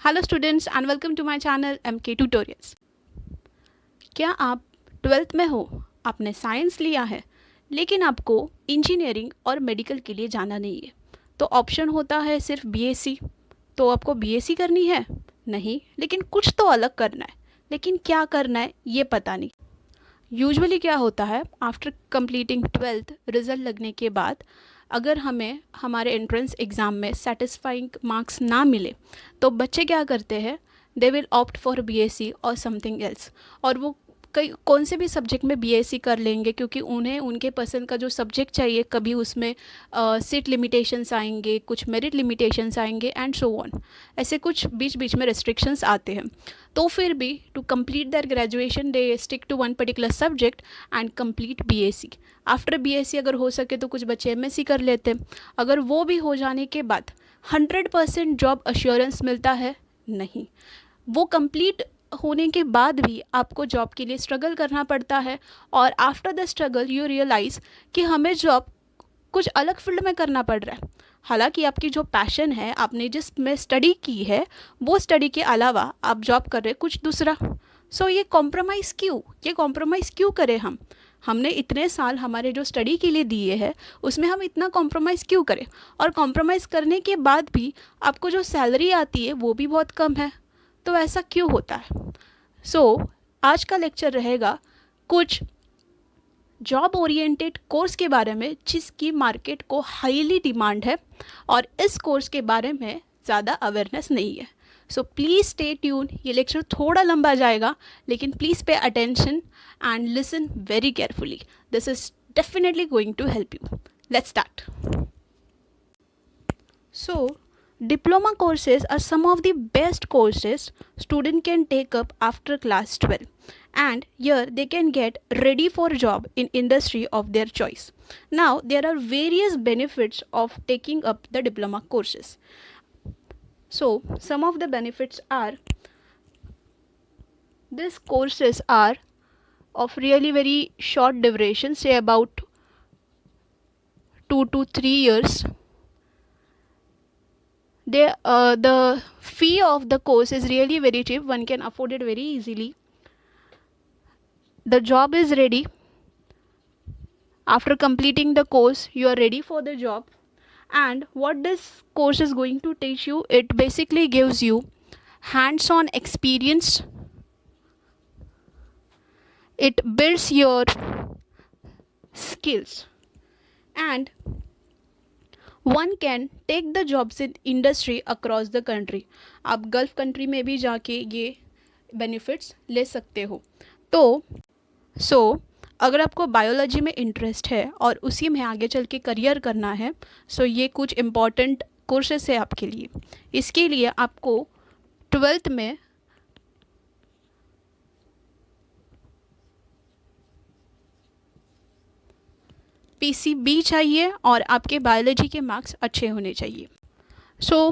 Hello students and welcome to my channel MK tutorials. क्या आप 12th में हो, आपने साइंस लिया है लेकिन आपको इंजीनियरिंग और मेडिकल के लिए जाना नहीं है, तो ऑप्शन होता है सिर्फ BSc। तो आपको BSc करनी है? नहीं, लेकिन कुछ तो अलग करना है, लेकिन क्या करना है ये पता नहीं। यूजुअली क्या होता है, आफ्टर कंप्लीटिंग 12th रिज़ल्ट लगने के बाद अगर हमें हमारे एंट्रेंस एग्ज़ाम में सेटिस्फाइंग मार्क्स ना मिले तो बच्चे क्या करते हैं, they will opt for BSc और समथिंग एल्स, और वो कई कौन से भी सब्जेक्ट में BSc कर लेंगे क्योंकि उन्हें उनके पसंद का जो सब्जेक्ट चाहिए, कभी उसमें सीट लिमिटेशंस आएंगे, कुछ मेरिट लिमिटेशंस आएंगे एंड सो ऑन। ऐसे कुछ बीच बीच में रेस्ट्रिक्शंस आते हैं, तो फिर भी to complete their graduation they stick to one particular subject and complete BSc। After BSc अगर हो सके तो कुछ बच्चे MSc कर लेते हैं। अगर वो भी हो जाने के बाद 100% जॉब अश्योरेंस मिलता है? नहीं, वो कंप्लीट होने के बाद भी आपको जॉब के लिए स्ट्रगल करना पड़ता है, और after the struggle you realise कि हमें जॉब कुछ अलग फील्ड में करना पड़ रहा है। हालांकि आपकी जो पैशन है, आपने जिस में स्टडी की है, वो स्टडी के अलावा आप जॉब कर रहे कुछ दूसरा। सो ये कॉम्प्रोमाइज़ क्यों, ये कॉम्प्रोमाइज़ क्यों करें हम? हमने इतने साल हमारे जो स्टडी के लिए दिए हैं उसमें हम इतना कॉम्प्रोमाइज़ क्यों करें? और कॉम्प्रोमाइज़ करने के बाद भी आपको जो सैलरी आती है वो भी बहुत कम है, तो ऐसा क्यों होता है? आज का लेक्चर रहेगा कुछ जॉब ओरिएंटेड कोर्स के बारे में जिसकी मार्केट को हाईली डिमांड है और इस कोर्स के बारे में ज़्यादा अवेयरनेस नहीं है। So please stay tune. ये लेक्चर थोड़ा लंबा जाएगा, लेकिन please pay attention and listen very carefully. This is definitely going to help you. Let's start. Diploma courses are some of the best courses student can take up after class 12, and here they can get ready for job in industry of their choice. Now there are various benefits of taking up the diploma courses. So some of the benefits are, these courses are of really very short duration, say about 2 to 3 years. The fee of the course is really very cheap, one can afford it very easily. The job is ready. After completing the course you are ready for the job. And what this course is going to teach you, it basically gives you hands-on experience, it builds your skills, and one can take the jobs in industry across the country. आप Gulf country में भी जाके ये benefits ले सकते हो। तो अगर आपको बायोलॉजी में इंटरेस्ट है और उसी में आगे चल के करियर करना है, ये कुछ इम्पॉर्टेंट कोर्सेस है आपके लिए। इसके लिए आपको 12th में PCB चाहिए और आपके बायोलॉजी के मार्क्स अच्छे होने चाहिए।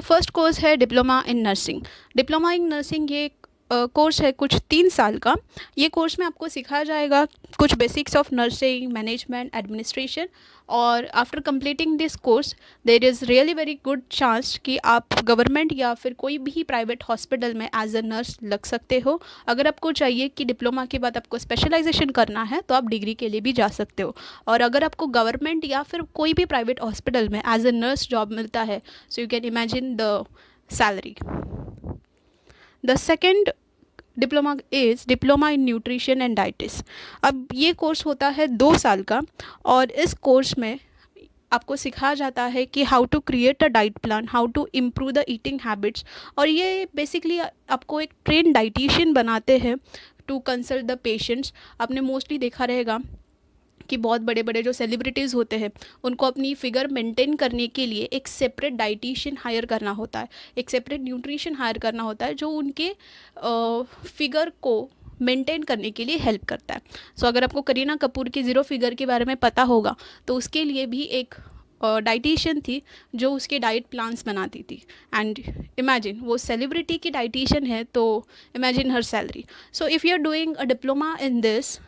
फर्स्ट कोर्स है diploma in nursing. Diploma in nursing ये कोर्स है कुछ 3 साल का। ये कोर्स में आपको सिखाया जाएगा कुछ basics of nursing, management, administration, और after completing this course there is really very good chance कि आप गवर्नमेंट या फिर कोई भी प्राइवेट हॉस्पिटल में एज अ नर्स लग सकते हो। अगर आपको चाहिए कि डिप्लोमा के बाद आपको स्पेशलाइजेशन करना है तो आप डिग्री के लिए भी जा सकते हो। और अगर आपको गवर्नमेंट या फिर कोई भी प्राइवेट हॉस्पिटल में एज अ नर्स जॉब मिलता है, सो you can imagine the salary. The second diploma is diploma in nutrition and डाइटिस। अब ये कोर्स होता है 2 साल का, और इस कोर्स में आपको सिखाया जाता है कि how to create a diet plan, how to improve the eating habits, और ये बेसिकली आपको एक ट्रेन डाइटिशियन बनाते हैं टू कंसल्ट द पेशेंट्स। आपने मोस्टली देखा रहेगा कि बहुत बड़े बड़े जो सेलिब्रिटीज़ होते हैं उनको अपनी फिगर मेंटेन करने के लिए एक सेपरेट डाइटिशियन हायर करना होता है, एक सेपरेट न्यूट्रिशन हायर करना होता है जो उनके फिगर को मेंटेन करने के लिए हेल्प करता है। अगर आपको करीना कपूर की ज़ीरो फिगर के बारे में पता होगा तो उसके लिए भी एक डाइटिशियन थी जो उसके डाइट प्लान्स बनाती थी। एंड इमेजिन वो सेलिब्रिटी की डाइटिशियन है, तो imagine her salary. If you are doing a diploma in this,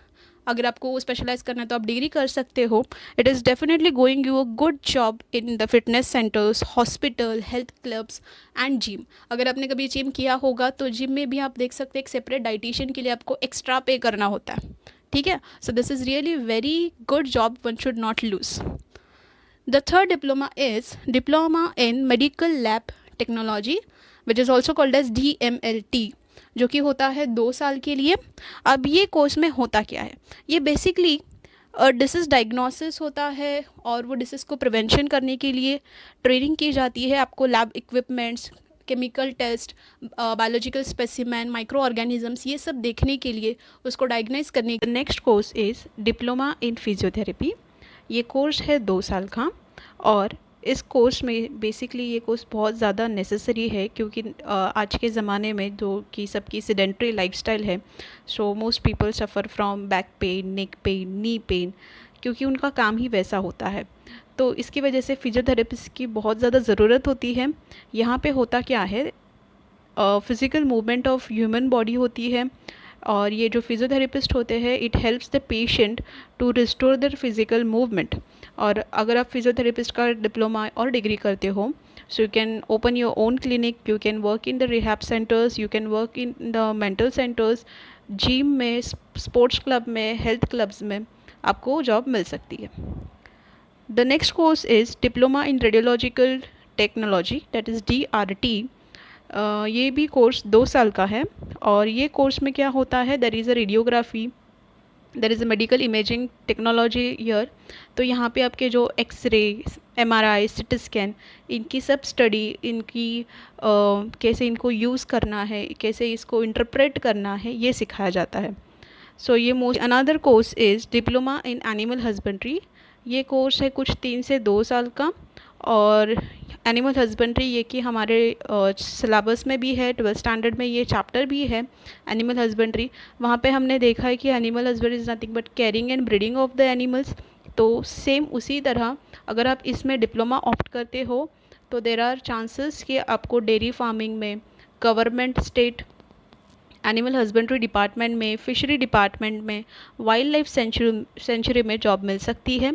अगर आपको स्पेशलाइज करना है तो आप डिग्री कर सकते हो. It is definitely going you a good job in the fitness centres, hospital, health clubs and gym. अगर आपने कभी जिम किया होगा तो जिम में भी आप देख सकते हैं एक सेपरेट डाइटिशियन के लिए आपको एक्स्ट्रा पे करना होता है. ठीक है. So this is really very good job, one should not lose. The third diploma is diploma in medical lab technology, which is also called as DMLT, जो कि होता है 2 साल के लिए. अब ये कोर्स में होता क्या है, ये बेसिकली डिसीज़ डायग्नोसिस होता है और वो डिसीज़ को प्रिवेंशन करने के लिए ट्रेनिंग की जाती है. आपको lab equipments, chemical test, biological specimen, micro organisms, ये सब देखने के लिए, उसको डायग्नाइज करने. Next course is diploma in physiotherapy. ये कोर्स है 2 साल का और इस कोर्स में बेसिकली ये कोर्स बहुत ज़्यादा नेसेसरी है क्योंकि आज के ज़माने में जो कि सबकी सेडेंट्री लाइफस्टाइल है, so most people suffer from back pain, neck pain, knee pain, क्योंकि उनका काम ही वैसा होता है. तो इसकी वजह से फिजियोथेरेपिस्ट की बहुत ज़्यादा ज़रूरत होती है. यहाँ पे होता क्या है, physical movement of human body होती है और ये जो फिजियोथेरेपिस्ट होते हैं it helps the patient to restore their physical movement. और अगर आप फिजियोथेरेपिस्ट का डिप्लोमा और डिग्री करते हो, सो you can open your own clinic, you can work in the rehab centres, you can work in the mental centres, gym में, sports club में, health clubs में आपको जॉब मिल सकती है. The next course is diploma in radiological technology, that is DRT. ये भी course 2 साल का है और ये कोर्स में क्या होता है, there is a radiography, there is a medical imaging technology year. तो यहाँ पे आपके जो एक्सरे, MRI, CT स्कैन, इनकी सब स्टडी, इनकी कैसे इनको यूज़ करना है, कैसे इसको इंटरप्रेट करना है, ये सिखाया जाता है. सो ये most. Another course is diploma in animal husbandry. ये कोर्स है कुछ 3 से 2 साल का और एनिमल हस्बेंड्री ये कि हमारे सिलेबस में भी है, 12th स्टैंडर्ड में ये चैप्टर भी है एनिमल हस्बेंड्री. वहाँ पे हमने देखा है कि animal husbandry is nothing but caring and breeding of the animals. तो सेम उसी तरह अगर आप इसमें डिप्लोमा ऑप्ट करते हो तो देर आर चांसेस कि आपको डेयरी फार्मिंग में, government state animal husbandry department में, फिशरी डिपार्टमेंट में, वाइल्ड लाइफ सेंचुरी में जॉब मिल सकती है.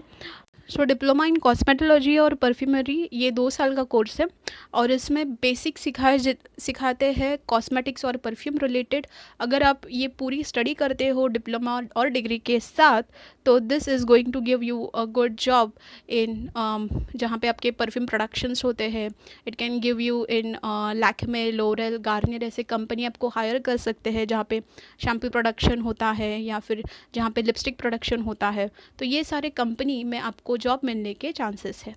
सो डिप्लोमा इन कॉस्मेटोलॉजी और परफ्यूमरी ये 2 साल का कोर्स है और इसमें बेसिक सिखाते हैं कॉस्मेटिक्स और परफ्यूम रिलेटेड. अगर आप ये पूरी स्टडी करते हो डिप्लोमा और डिग्री के साथ तो this is going to give you a good job in जहाँ पे आपके परफ्यूम प्रोडक्शंस होते हैं. It can give you in Lakme, L'Oreal, Garnier, ऐसे कंपनी आपको हायर कर सकते हैं जहाँ पे शैम्पू प्रोडक्शन होता है या फिर जहाँ पे लिपस्टिक प्रोडक्शन होता है. तो ये सारे कंपनी में आपको जॉब मिलने के चांसेस है.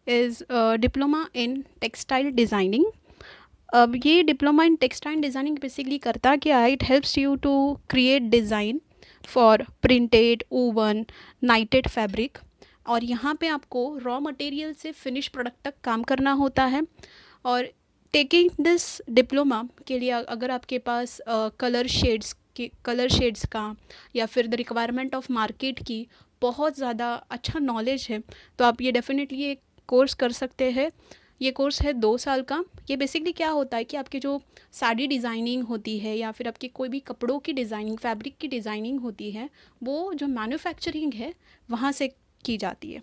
Is diploma in textile designing. अब ये diploma in textile designing basically करता क्या है, it helps you to create design for printed, woven, knitted fabric. और यहाँ पे आपको रॉ मटेरियल से फिनिश प्रोडक्ट तक काम करना होता है. और टेकिंग दिस डिप्लोमा के लिए अगर आपके पास कलर शेड्स का या फिर द रिक्वायरमेंट ऑफ मार्केट की बहुत ज़्यादा अच्छा नॉलेज है तो आप ये डेफिनेटली ये कोर्स कर सकते हैं. ये कोर्स है 2 साल का. ये बेसिकली क्या होता है कि आपकी जो साड़ी डिज़ाइनिंग होती है या फिर आपकी कोई भी कपड़ों की डिज़ाइनिंग, फैब्रिक की डिज़ाइनिंग होती है, वो जो मैन्युफैक्चरिंग है वहाँ से की जाती है.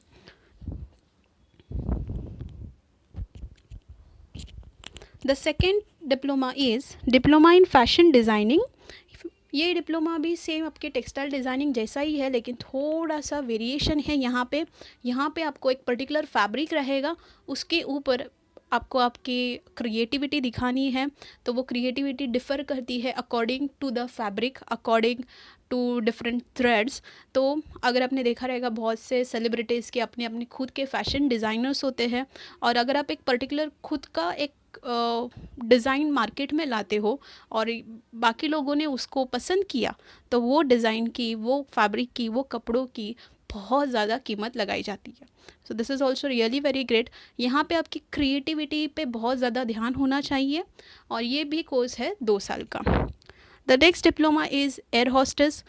The second diploma is diploma in fashion designing. ये डिप्लोमा भी सेम आपके टेक्सटाइल डिज़ाइनिंग जैसा ही है लेकिन थोड़ा सा वेरिएशन है. यहाँ पे आपको एक पर्टिकुलर फैब्रिक रहेगा, उसके ऊपर आपको आपकी क्रिएटिविटी दिखानी है. तो वो क्रिएटिविटी डिफ़र करती है according to the fabric, according to different threads. तो अगर आपने देखा रहेगा बहुत से सेलिब्रिटीज़ के अपने अपने खुद के फैशन डिज़ाइनर्स होते हैं और अगर आप एक पर्टिकुलर खुद का एक डिज़ाइन मार्केट में लाते हो और बाकी लोगों ने उसको पसंद किया तो वो डिज़ाइन की, वो फैब्रिक की, वो कपड़ों की बहुत ज़्यादा कीमत लगाई जाती है. So this is also really very great. यहाँ पे आपकी क्रिएटिविटी पे बहुत ज़्यादा ध्यान होना चाहिए और ये भी कोर्स है 2 साल का. The next diploma is air hostess.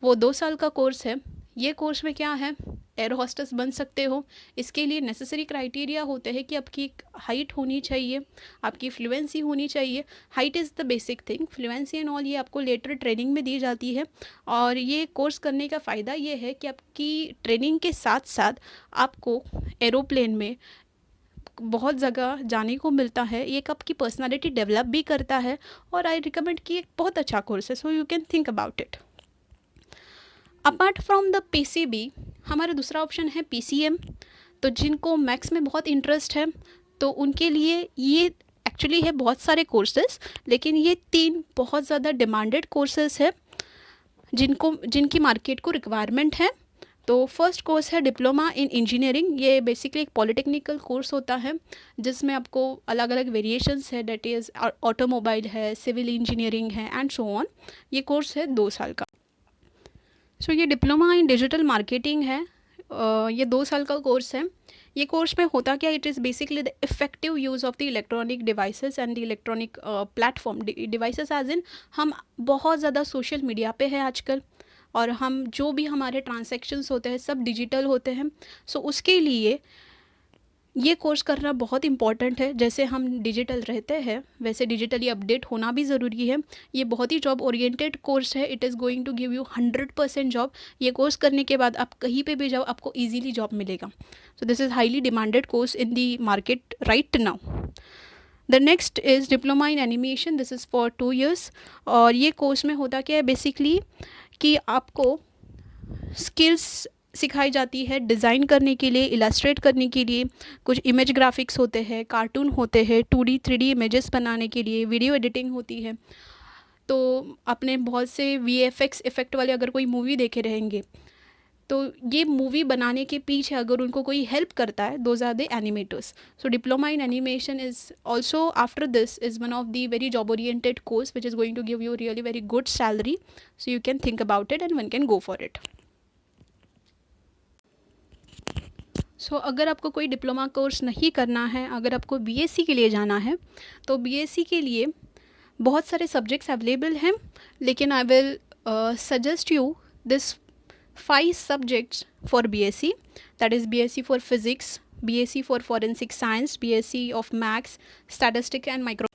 वो 2 साल का कोर्स है. ये कोर्स में क्या है, एयर होस्टेस बन सकते हो। इसके लिए नेसेसरी क्राइटेरिया होते हैं कि आपकी हाइट होनी चाहिए, आपकी फ्लुएंसी होनी चाहिए। Height is the basic thing, fluency and all ये आपको लेटर ट्रेनिंग में दी जाती है। और ये कोर्स करने का फ़ायदा ये है कि आपकी ट्रेनिंग के साथ साथ आपको एरोप्लेन में बहुत जगह जाने को मिलता है। ये एक आपकी पर्सनालिटी डेवलप भी करता है, और आई रिकमेंड कि एक बहुत अच्छा कोर्स है, सो you can think about it. Apart from the PCB हमारा दूसरा ऑप्शन है पीसीएम। तो जिनको मैथ्स में बहुत इंटरेस्ट है तो उनके लिए ये एक्चुअली है बहुत सारे कोर्सेज, लेकिन ये 3 बहुत ज़्यादा डिमांडेड कोर्सेज है जिनकी मार्केट को रिक्वायरमेंट है। तो फर्स्ट कोर्स है डिप्लोमा इन इंजीनियरिंग। ये बेसिकली एक पॉलिटेक्निकल कोर्स होता है जिसमें आपको अलग अलग वेरिएशंस है, डेट इज़ ऑटोमोबाइल है, सिविल इंजीनियरिंग है एंड सो ऑन। ये कोर्स है 2 साल का। सो ये डिप्लोमा इन डिजिटल मार्केटिंग है। ये 2 साल का कोर्स है। ये कोर्स में होता क्या, it is basically the effective use of the electronic devices and the electronic platform devices, as in हम बहुत ज़्यादा सोशल मीडिया पे है आजकल, और हम जो भी हमारे ट्रांजैक्शंस होते हैं सब डिजिटल होते हैं। सो उसके लिए ये कोर्स करना बहुत इम्पॉर्टेंट है। जैसे हम डिजिटल रहते हैं वैसे डिजिटली अपडेट होना भी ज़रूरी है। ये बहुत ही जॉब ओरिएंटेड कोर्स है। It is going to give you 100% job. ये कोर्स करने के बाद आप कहीं पे भी जाओ आपको इजीली जॉब मिलेगा। सो this is highly demanded course in the market right now. The next is diploma in animation. This is for 2 years। और ये कोर्स में होता क्या है बेसिकली कि आपको स्किल्स सिखाई जाती है डिज़ाइन करने के लिए, इलस्ट्रेट करने के लिए। कुछ इमेज ग्राफिक्स होते हैं, कार्टून होते हैं, 2D 3D इमेजेस बनाने के लिए, वीडियो एडिटिंग होती है। तो आपने बहुत से VFX इफ़ेक्ट वाले अगर कोई मूवी देखे रहेंगे, तो ये मूवी बनाने के पीछे अगर उनको कोई हेल्प करता है, those are the animators. So diploma in animation is also after this is one of the very job oriented course which is going to give you really very good salary. So you can think about it and one can go for it. So अगर आपको कोई diploma course नहीं करना है, अगर आपको BSc के लिए जाना है, तो बीएससी के लिए बहुत सारे सब्जेक्ट्स अवेलेबल हैं, लेकिन I will suggest you this 5 subjects for BSc, that is BSc for physics, BSc for forensic science, BSc of maths, statistics and micro।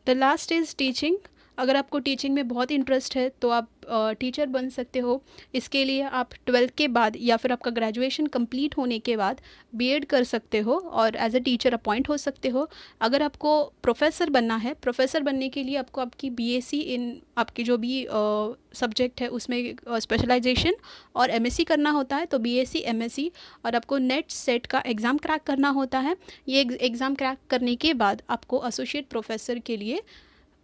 The last is teaching. अगर आपको टीचिंग में बहुत इंटरेस्ट है तो आप teacher बन सकते हो। इसके लिए आप 12th के बाद या फिर आपका ग्रेजुएशन कंप्लीट होने के बाद बीएड कर सकते हो और एज अ टीचर अपॉइंट हो सकते हो। अगर आपको प्रोफेसर बनना है, प्रोफेसर बनने के लिए आपको आपकी बीएससी इन आपकी जो भी सब्जेक्ट है उसमें स्पेशलाइजेशन और एमएससी करना होता है। तो बीएससी एमएससी और आपको नेट सेट का एग्ज़ाम क्रैक करना होता है। ये एग्ज़ाम क्रैक करने के बाद आपको एसोसिएट प्रोफेसर के लिए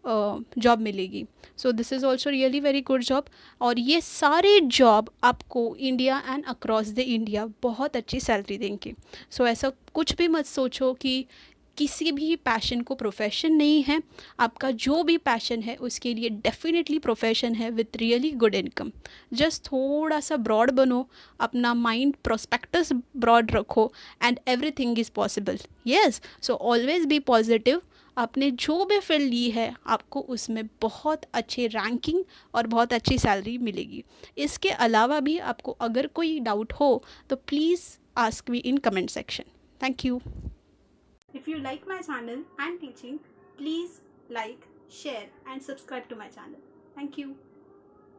जॉब मिलेगी। सो this is also really very good job. और ये सारे जॉब आपको India and across the India बहुत अच्छी सैलरी देंगे। सो ऐसा कुछ भी मत सोचो कि किसी भी पैशन को प्रोफेशन नहीं है। आपका जो भी पैशन है उसके लिए डेफिनेटली प्रोफेशन है with really good income. Just थोड़ा सा ब्रॉड बनो, अपना माइंड प्रोस्पेक्टस ब्रॉड रखो and everything is possible. Yes, so always be positive. आपने जो भी फील्ड ली है आपको उसमें बहुत अच्छे रैंकिंग और बहुत अच्छी सैलरी मिलेगी। इसके अलावा भी आपको अगर कोई डाउट हो तो please ask me in comment section. Thank you. If you like my channel and teaching, please like, share and subscribe to my channel. Thank you.